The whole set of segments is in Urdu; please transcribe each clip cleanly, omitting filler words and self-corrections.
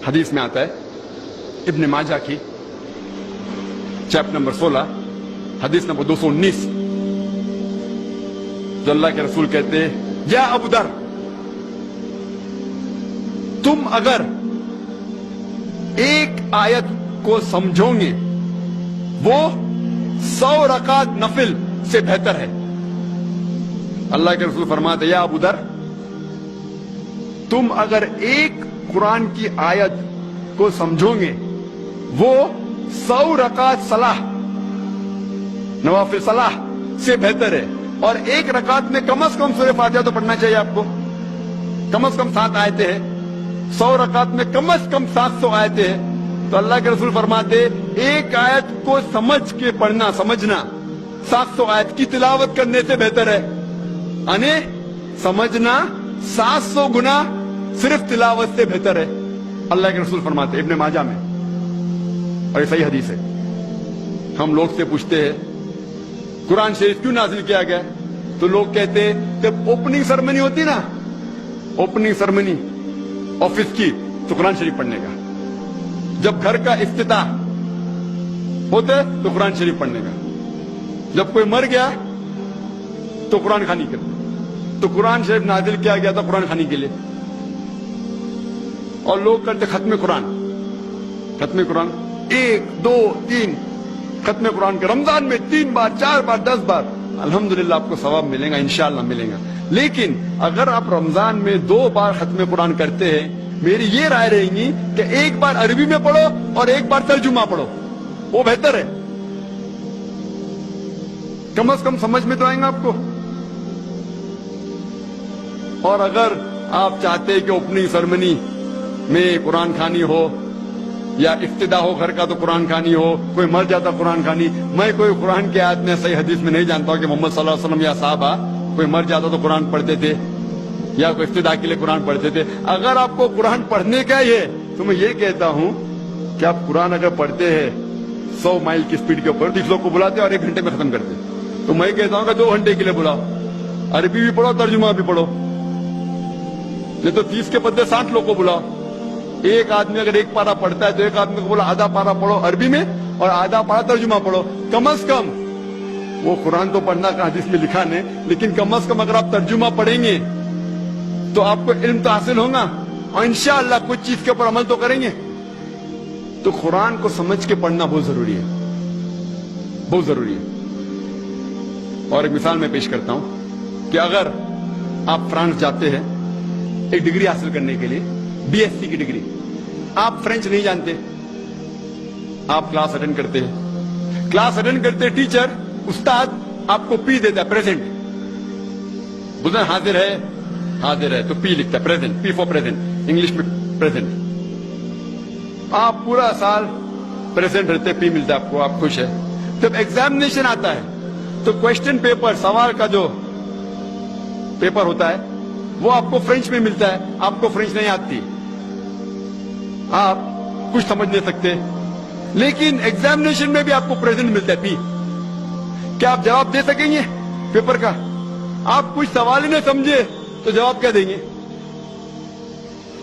حدیث میں آتا ہے ابن ماجہ کی چیپٹر نمبر 16 حدیث نمبر 219، جو اللہ کے رسول کہتے ہیں یا ابو در، تم اگر ایک آیت کو سمجھو گے وہ 100 رکعت نفل سے بہتر ہے۔ اللہ کے رسول فرماتے ہیں یا ابو در، تم اگر ایک قرآن کی آیت کو سمجھو گے وہ 100 رکعت صلاح، نوافل صلاح سے بہتر ہے، اور ایک رکعت میں کم از کم سورہ فاتحہ تو پڑھنا چاہیے آپ کو، کم از کم 7 آیتیں ہیں، 100 رکعت میں کم از کم 700 آیتیں ہیں۔ تو اللہ کے رسول فرماتے ایک آیت کو سمجھ کے پڑھنا، سمجھنا 700 آیت کی تلاوت کرنے سے بہتر ہے، یعنی سمجھنا 700 گنا صرف تلاوت سے بہتر ہے، اللہ کے رسول فرماتے ابن ماجہ میں، اور یہ صحیح حدیث ہے۔ ہم لوگ سے پوچھتے ہیں قرآن شریف کیوں نازل کیا گیا، تو لوگ کہتے ہیں جب اوپننگ سرمنی ہوتی نا، اوپننگ سرمنی آفس کی، تو قرآن شریف پڑھنے کا، جب گھر کا افتتاح ہوتے تو قرآن شریف پڑھنے کا، جب کوئی مر گیا تو قرآن خوانی کرتے، تو قرآن شریف نازل کیا گیا تھا قرآن خوانی کے لیے۔ اور لوگ کرتے ختم قرآن، ختم قرآن 1 2 3 ختم قرآن کے رمضان میں 3 بار 4 بار 10 بار، الحمدللہ آپ کو ثواب ملے گا، انشاءاللہ ملے گا۔ لیکن اگر آپ رمضان میں 2 بار ختم قرآن کرتے ہیں، میری یہ رائے رہے گی کہ 1 بار عربی میں پڑھو اور 1 بار ترجمہ پڑھو، وہ بہتر ہے، کم از کم سمجھ میں تو آئیں گا آپ کو۔ اور اگر آپ چاہتے ہیں کہ اوپننگ سرمنی میں قرآن خوانی ہو یا افتتاح ہو گھر کا تو قرآن خوانی ہو، کوئی مر جاتا قرآن خوانی، میں کوئی قرآن کی آیت میں صحیح حدیث میں نہیں جانتا ہوں کہ محمد صلی اللہ علیہ وسلم یا صحابہ کوئی مر جاتا تو قرآن پڑھتے تھے یا کوئی افتتاح کے لیے قرآن پڑھتے تھے۔ اگر آپ کو قرآن پڑھنے کا ہی ہے تو میں یہ کہتا ہوں کہ آپ قرآن اگر پڑھتے ہیں 100 مائل کی سپیڈ کے اوپر، 30 لوگ کو بلاتے اور 1 گھنٹے میں ختم کرتے، تو میں کہتا ہوں کہ 2 گھنٹے کے لیے بلاؤ، عربی بھی پڑھو ترجمہ بھی پڑھو، نہیں تو 30 کے بدلے 60 لوگ کو بلاؤ۔ ایک آدمی اگر 1 پارہ پڑھتا ہے تو ایک آدمی کو بولا آدھا پارہ پڑھو عربی میں اور آدھا پارہ ترجمہ پڑھو، کم از کم وہ قرآن تو پڑھنا کا حدیث میں لکھا نہیں، لیکن کم از کم اگر آپ ترجمہ پڑھیں گے تو آپ کو علم تو حاصل ہوگا، اور انشاءاللہ کچھ چیز کے اوپر عمل تو کریں گے۔ تو قرآن کو سمجھ کے پڑھنا بہت ضروری ہے، بہت ضروری ہے۔ اور ایک مثال میں پیش کرتا ہوں کہ اگر آپ فرانس جاتے ہیں ایک ڈگری حاصل کرنے کے لیے، BSc کی ڈگری، آپ فرینچ نہیں جانتے، آپ کلاس اٹینڈ کرتے ہیں، کلاس اٹینڈ کرتے ٹیچر استاد آپ کو پی دیتا ہے، پریزنٹ، بولتے ہیں حاضر ہے، حاضر ہے تو پی لکھتا ہے، present, P four present, English میں پریزنٹ۔ آپ پورا سال پریزنٹ رہتے، پی ملتا ہے آپ کو، آپ خوش ہے۔ جب ایگزامینیشن آتا ہے تو کوشچن پیپر، سوال کا جو پیپر ہوتا ہے وہ آپ کو فرینچ میں ملتا ہے، آپ کو فرینچ نہیں آتی، آپ کچھ سمجھ نہیں سکتے، لیکن ایگزامینیشن میں بھی آپ کو پریزنٹ ملتا ہے، پی۔ کیا آپ جواب دے سکیں گے پیپر کا؟ آپ کچھ سوال ہی نہیں سمجھے تو جواب کیا دیں گے؟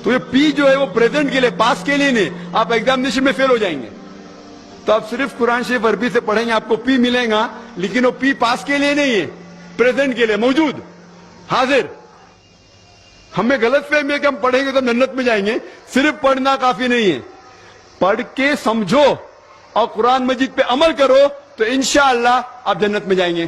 تو یہ پی جو ہے وہ پریزنٹ کے لیے، پاس کے لیے نہیں، آپ ایگزامینیشن میں فیل ہو جائیں گے۔ تو آپ صرف قرآن شریف عربی سے پڑھیں گے، آپ کو پی ملے گا، لیکن وہ پی پاس کے لیے نہیں ہے، پریزنٹ کے لیے، موجود، حاضر۔ ہمیں غلط فہمی ہے کہ ہم پڑھیں گے تو جنت میں جائیں گے، صرف پڑھنا کافی نہیں ہے، پڑھ کے سمجھو اور قرآن مجید پہ عمل کرو تو انشاءاللہ آپ جنت میں جائیں گے۔